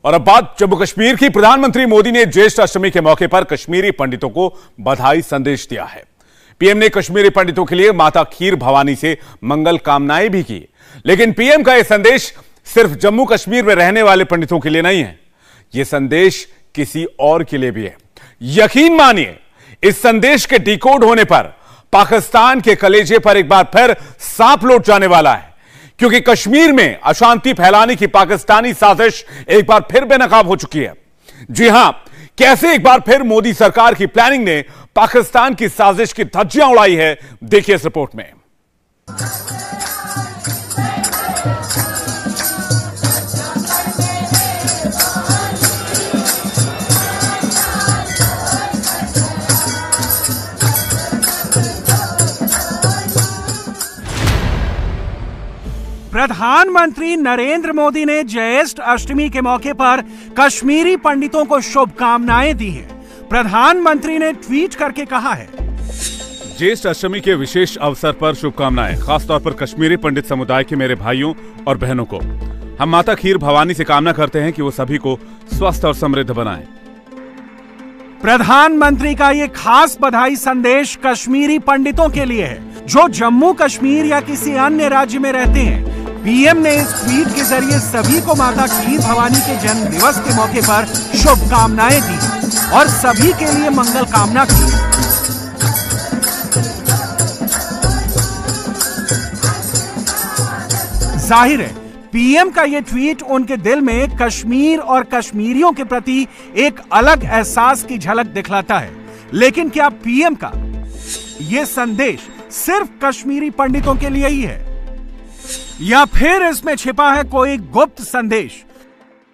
और अब बात जम्मू कश्मीर की। प्रधानमंत्री मोदी ने ज्येष्ठ अष्टमी के मौके पर कश्मीरी पंडितों को बधाई संदेश दिया है। पीएम ने कश्मीरी पंडितों के लिए माता खीर भवानी से मंगल कामनाएं भी की। लेकिन पीएम का यह संदेश सिर्फ जम्मू कश्मीर में रहने वाले पंडितों के लिए नहीं है, यह संदेश किसी और के लिए भी है। यकीन मानिए, इस संदेश के डिकोड होने पर पाकिस्तान के कलेजे पर एक बार फिर सांप लौट जाने वाला है, क्योंकि कश्मीर में अशांति फैलाने की पाकिस्तानी साजिश एक बार फिर बेनकाब हो चुकी है। जी हां, कैसे एक बार फिर मोदी सरकार की प्लानिंग ने पाकिस्तान की साजिश की धज्जियां उड़ाई है, देखिए इस रिपोर्ट में। प्रधानमंत्री नरेंद्र मोदी ने ज्येष्ठ अष्टमी के मौके पर कश्मीरी पंडितों को शुभकामनाएं दी हैं। प्रधानमंत्री ने ट्वीट करके कहा है, ज्येष्ठ अष्टमी के विशेष अवसर पर शुभकामनाएं, खासतौर पर कश्मीरी पंडित समुदाय के मेरे भाइयों और बहनों को। हम माता खीर भवानी से कामना करते हैं कि वो सभी को स्वस्थ और समृद्ध बनाएं। प्रधानमंत्री का ये खास बधाई संदेश कश्मीरी पंडितों के लिए है, जो जम्मू कश्मीर या किसी अन्य राज्य में रहते हैं। पीएम ने इस ट्वीट के जरिए सभी को माता खीर भवानी के जन्म दिवस के मौके पर शुभकामनाएं दी और सभी के लिए मंगल कामना की। जाहिर है, पीएम का ये ट्वीट उनके दिल में कश्मीर और कश्मीरियों के प्रति एक अलग एहसास की झलक दिखलाता है। लेकिन क्या पीएम का ये संदेश सिर्फ कश्मीरी पंडितों के लिए ही है, या फिर इसमें छिपा है कोई गुप्त संदेश?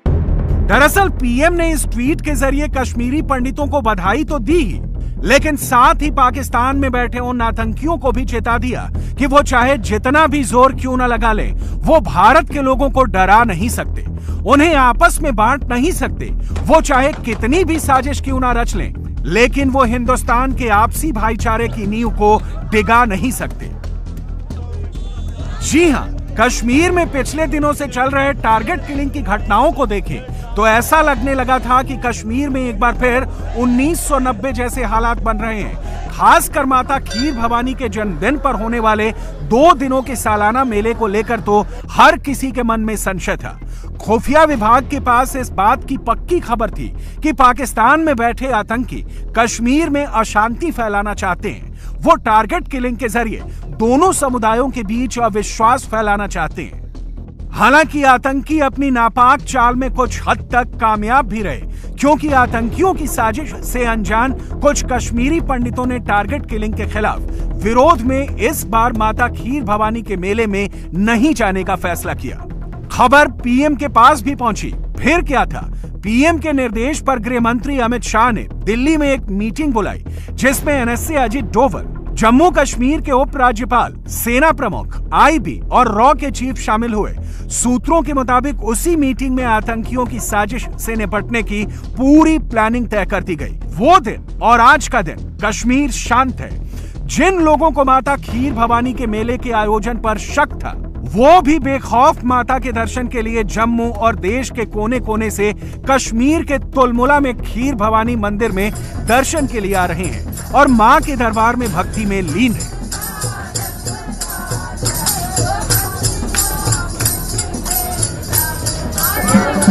दरअसल पीएम ने इस ट्वीट के जरिए कश्मीरी पंडितों को बधाई तो दी ही, लेकिन साथ ही पाकिस्तान में बैठे उन आतंकियों को भी चेता दिया कि वो चाहे जितना भी जोर क्यों ना लगा ले, वो भारत के लोगों को डरा नहीं सकते, उन्हें आपस में बांट नहीं सकते। वो चाहे कितनी भी साजिश क्यों ना रच लें, लेकिन वो हिंदुस्तान के आपसी भाईचारे की नींव को डिगा नहीं सकते। जी हां, कश्मीर में पिछले दिनों से चल रहे टारगेट किलिंग की घटनाओं को देखें तो ऐसा लगने लगा था कि कश्मीर में एक बार फिर 1990 जैसे हालात बन रहे हैं। खासकर माता खीर भवानी के जन्मदिन पर होने वाले 2 दिनों के सालाना मेले को लेकर तो हर किसी के मन में संशय था। खुफिया विभाग के पास इस बात की पक्की खबर थी कि पाकिस्तान में बैठे आतंकी कश्मीर में अशांति फैलाना चाहते हैं। वो टारगेट किलिंग के जरिए दोनों समुदायों के बीच अविश्वास फैलाना चाहते हैं। हालांकि आतंकी अपनी नापाक चाल में कुछ हद तक कामयाब भी रहे, क्योंकि आतंकियों की साजिश से अनजान कुछ कश्मीरी पंडितों ने टारगेट किलिंग के खिलाफ विरोध में इस बार माता खीर भवानी के मेले में नहीं जाने का फैसला किया। खबर पीएम के पास भी पहुंची। फिर क्या था, पीएम के निर्देश पर गृह मंत्री अमित शाह ने दिल्ली में एक मीटिंग बुलाई, जिसमें एनएसए अजित डोवल, जम्मू कश्मीर के उपराज्यपाल, सेना प्रमुख, आईबी और रॉ के चीफ शामिल हुए। सूत्रों के मुताबिक उसी मीटिंग में आतंकियों की साजिश से निपटने की पूरी प्लानिंग तय कर दी गई। वो दिन और आज का दिन कश्मीर शांत है। जिन लोगों को माता खीर भवानी के मेले के आयोजन पर शक था, वो भी बेखौफ माता के दर्शन के लिए जम्मू और देश के कोने कोने से कश्मीर के तुलमुला में खीर भवानी मंदिर में दर्शन के लिए आ रहे हैं और मां के दरबार में भक्ति में लीन हैं।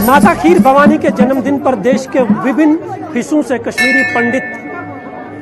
माता खीर भवानी के जन्मदिन पर देश के विभिन्न हिस्सों से कश्मीरी पंडित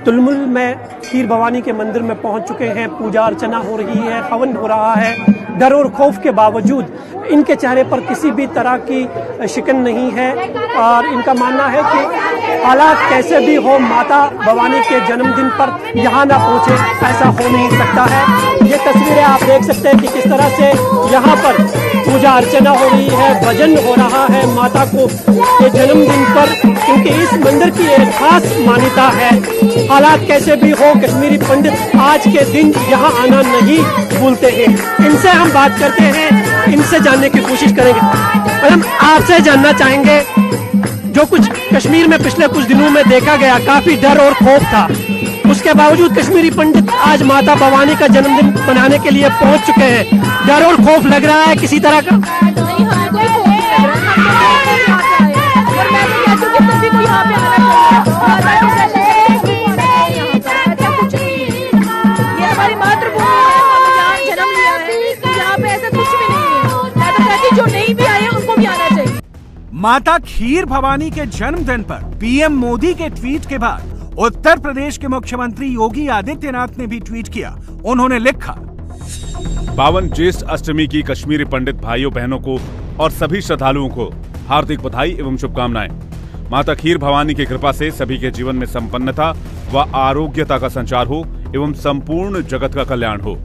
तुलमुल में खीर भवानी के मंदिर में पहुंच चुके हैं। पूजा अर्चना हो रही है, हवन हो रहा है। डर और खौफ के बावजूद इनके चेहरे पर किसी भी तरह की शिकन नहीं है और इनका मानना है कि हालात कैसे भी हो, माता भवानी के जन्मदिन पर यहाँ ना पहुँचे, ऐसा हो नहीं सकता है। ये तस्वीरें आप देख सकते हैं कि किस तरह से यहाँ पर पूजा अर्चना हो रही है, भजन हो रहा है माता को के जन्मदिन पर, क्योंकि इस मंदिर की एक खास मान्यता है। हालात कैसे भी हो, कश्मीरी पंडित आज के दिन यहाँ आना नहीं भूलते हैं। इनसे हम बात करते हैं, इनसे जानने की कोशिश करेंगे। मैडम, आपसे जानना चाहेंगे, जो कुछ कश्मीर में पिछले कुछ दिनों में देखा गया, काफी डर और खौफ था, उसके बावजूद कश्मीरी पंडित आज माता भवानी का जन्मदिन मनाने के लिए पहुंच चुके हैं। डर और खौफ लग रहा है किसी तरह का? माता खीर भवानी के जन्मदिन पर पीएम मोदी के ट्वीट के बाद उत्तर प्रदेश के मुख्यमंत्री योगी आदित्यनाथ ने भी ट्वीट किया। उन्होंने लिखा, पावन ज्येष्ठ अष्टमी की कश्मीरी पंडित भाइयों बहनों को और सभी श्रद्धालुओं को हार्दिक बधाई एवं शुभकामनाएं। माता खीर भवानी की कृपा से सभी के जीवन में संपन्नता व आरोग्यता का संचार हो एवं संपूर्ण जगत का कल्याण हो।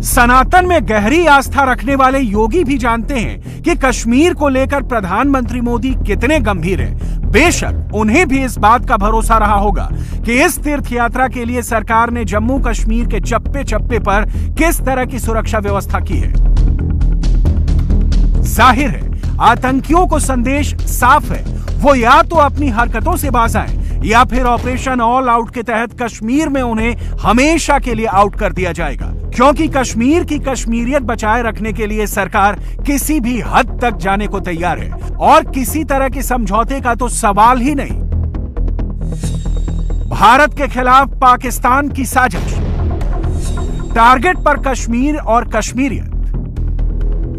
सनातन में गहरी आस्था रखने वाले योगी भी जानते हैं कि कश्मीर को लेकर प्रधानमंत्री मोदी कितने गंभीर हैं। बेशक उन्हें भी इस बात का भरोसा रहा होगा कि इस तीर्थ यात्रा के लिए सरकार ने जम्मू कश्मीर के चप्पे चप्पे पर किस तरह की सुरक्षा व्यवस्था की है। जाहिर है आतंकियों को संदेश साफ है, वो या तो अपनी हरकतों से बाज आएं या फिर ऑपरेशन ऑल आउट के तहत कश्मीर में उन्हें हमेशा के लिए आउट कर दिया जाएगा, क्योंकि कश्मीर की कश्मीरियत बचाए रखने के लिए सरकार किसी भी हद तक जाने को तैयार है और किसी तरह के समझौते का तो सवाल ही नहीं। भारत के खिलाफ पाकिस्तान की साजिश, टारगेट पर कश्मीर और कश्मीरियत।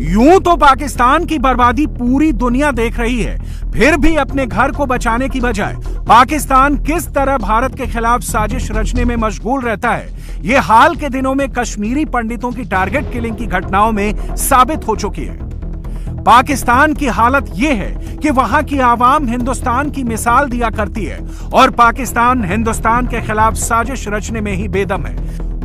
यूं तो पाकिस्तान की बर्बादी पूरी दुनिया देख रही है, फिर भी अपने घर को बचाने की बजाय पाकिस्तान किस तरह भारत के खिलाफ साजिश रचने में मशगूल रहता है, ये हाल के दिनों में कश्मीरी पंडितों की टारगेट किलिंग की घटनाओं में साबित हो चुकी है। पाकिस्तान की हालत यह है कि वहां की आवाम हिंदुस्तान की मिसाल दिया करती है और पाकिस्तान हिंदुस्तान के खिलाफ साजिश रचने में ही बेदम है।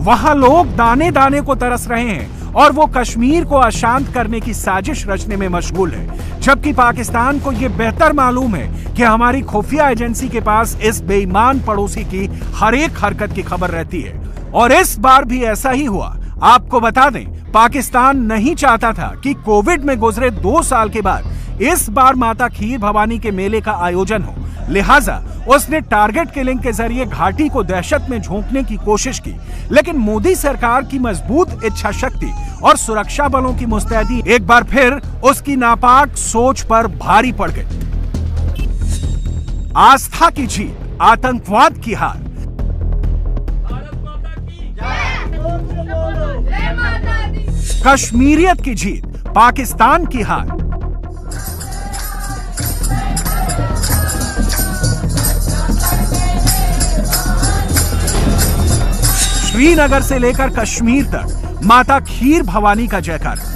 वहां लोग दाने दाने को तरस रहे हैं और वो कश्मीर को अशांत करने की साजिश रचने में मशगूल है, जबकि पाकिस्तान को यह बेहतर मालूम है कि हमारी खुफिया एजेंसी के पास इस बेईमान पड़ोसी की हर एक हरकत की खबर रहती है। और इस बार भी ऐसा ही हुआ। आपको बता दें, पाकिस्तान नहीं चाहता था कि कोविड में गुजरे 2 साल के बाद इस बार माता खीर भवानी के मेले का आयोजन हो, लिहाजा उसने टारगेट किलिंग के जरिए घाटी को दहशत में झोंकने की कोशिश की। लेकिन मोदी सरकार की मजबूत इच्छा शक्ति और सुरक्षा बलों की मुस्तैदी एक बार फिर उसकी नापाक सोच पर भारी पड़ गई। आस्था की जीत, आतंकवाद की हार। कश्मीरियत की जीत, पाकिस्तान की हार। श्रीनगर से लेकर कश्मीर तक माता खीर भवानी का जयकारा।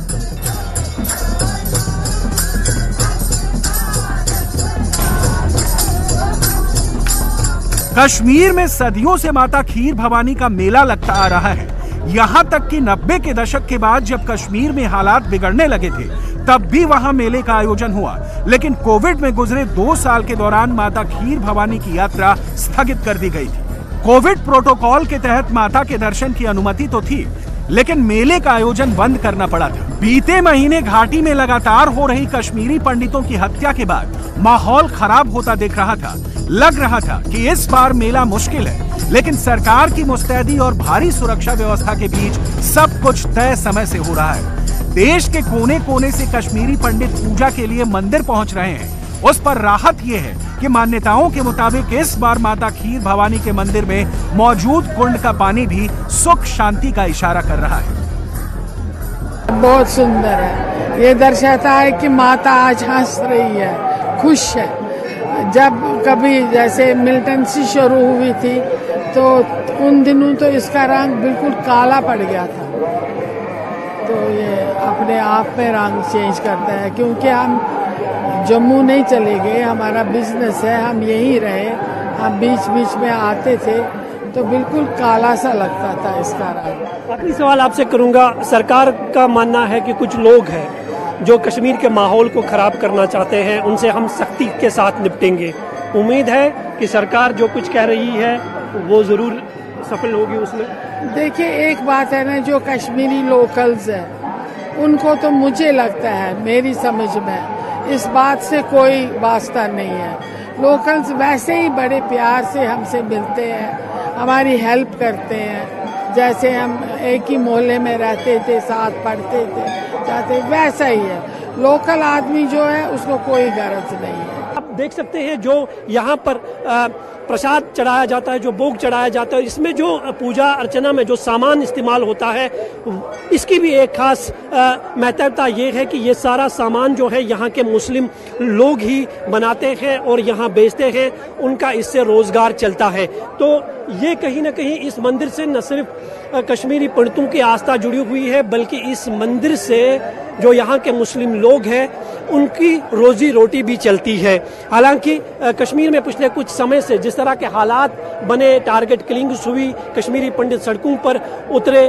कश्मीर में सदियों से माता खीर भवानी का मेला लगता आ रहा है। यहां तक कि 90 के दशक के बाद जब कश्मीर में हालात बिगड़ने लगे थे, तब भी वहां मेले का आयोजन हुआ। लेकिन कोविड में गुजरे 2 साल के दौरान माता खीर भवानी की यात्रा स्थगित कर दी गई थी। कोविड प्रोटोकॉल के तहत माता के दर्शन की अनुमति तो थी, लेकिन मेले का आयोजन बंद करना पड़ा था। बीते महीने घाटी में लगातार हो रही कश्मीरी पंडितों की हत्या के बाद माहौल खराब होता दिख रहा था। लग रहा था कि इस बार मेला मुश्किल है, लेकिन सरकार की मुस्तैदी और भारी सुरक्षा व्यवस्था के बीच सब कुछ तय समय से हो रहा है। देश के कोने कोने से कश्मीरी पंडित पूजा के लिए मंदिर पहुंच रहे हैं। उस पर राहत यह है कि मान्यताओं के मुताबिक इस बार माता खीर भवानी के मंदिर में मौजूद कुंड का पानी भी सुख शांति का इशारा कर रहा है। बहुत सुंदर है। ये दर्शाता है कि माता आज हंस रही है, खुश है। जब कभी जैसे मिलिटेंसी शुरू हुई थी तो उन दिनों तो इसका रंग बिल्कुल काला पड़ गया था, तो ये अपने आप में रंग चेंज करता है। क्योंकि हम जम्मू नहीं चले गए, हमारा बिजनेस है, हम यहीं रहे, हम बीच बीच में आते थे तो बिल्कुल काला सा लगता था इसका रंग। आखिरी सवाल आपसे करूंगा, सरकार का मानना है कि कुछ लोग हैं जो कश्मीर के माहौल को खराब करना चाहते हैं, उनसे हम सख्ती के साथ निपटेंगे। उम्मीद है कि सरकार जो कुछ कह रही है वो जरूर सफल होगी उसमें। देखिए, एक बात है ना, जो कश्मीरी लोकल्स हैं उनको तो मुझे लगता है, मेरी समझ में इस बात से कोई वास्ता नहीं है। लोकल्स वैसे ही बड़े प्यार से हमसे मिलते हैं, हमारी हेल्प करते हैं। जैसे हम एक ही मोहल्ले में रहते थे, साथ पढ़ते थे, जाते, वैसा ही है। लोकल आदमी जो है उसको कोई गरज नहीं है। आप देख सकते हैं जो यहाँ पर प्रसाद चढ़ाया जाता है, जो भोग चढ़ाया जाता है, इसमें जो पूजा अर्चना में जो सामान इस्तेमाल होता है, इसकी भी एक खास महत्वता ये है कि ये सारा सामान जो है यहाँ के मुस्लिम लोग ही बनाते हैं और यहाँ बेचते हैं, उनका इससे रोजगार चलता है। तो ये कहीं ना कहीं इस मंदिर से न सिर्फ कश्मीरी पंडितों की आस्था जुड़ी हुई है, बल्कि इस मंदिर से जो यहाँ के मुस्लिम लोग हैं उनकी रोजी रोटी भी चलती है। हालांकि कश्मीर में पिछले कुछ समय से जिस तरह के हालात बने, टारगेट किलिंग्स हुई, कश्मीरी पंडित सड़कों पर उतरे,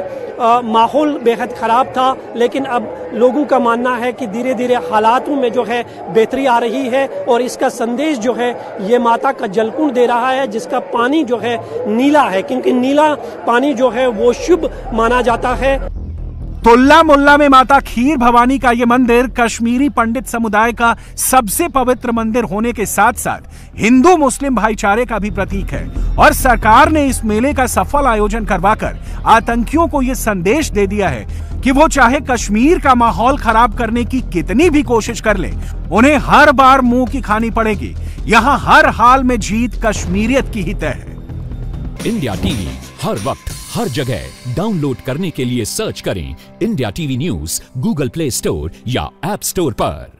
माहौल बेहद खराब था, लेकिन अब लोगों का मानना है कि धीरे धीरे हालातों में जो है बेहतरी आ रही है और इसका संदेश जो है ये माता का जलकुंड दे रहा है, जिसका पानी जो है नीला है, क्योंकि नीला पानी जो है वो शुभ माना जाता है। तुल्ला मुल्ला में माता खीर भवानी का यह मंदिर कश्मीरी पंडित समुदाय का सबसे पवित्र मंदिर होने के साथ साथ हिंदू मुस्लिम भाईचारे का भी प्रतीक है और सरकार ने इस मेले का सफल आयोजन करवाकर आतंकियों को यह संदेश दे दिया है कि वो चाहे कश्मीर का माहौल खराब करने की कितनी भी कोशिश कर ले, उन्हें हर बार मुंह की खानी पड़ेगी। यहाँ हर हाल में जीत कश्मीरियत की ही तय है। इंडिया टीवी हर वक्त हर जगह डाउनलोड करने के लिए सर्च करें India TV news Google play store या ऐप स्टोर पर।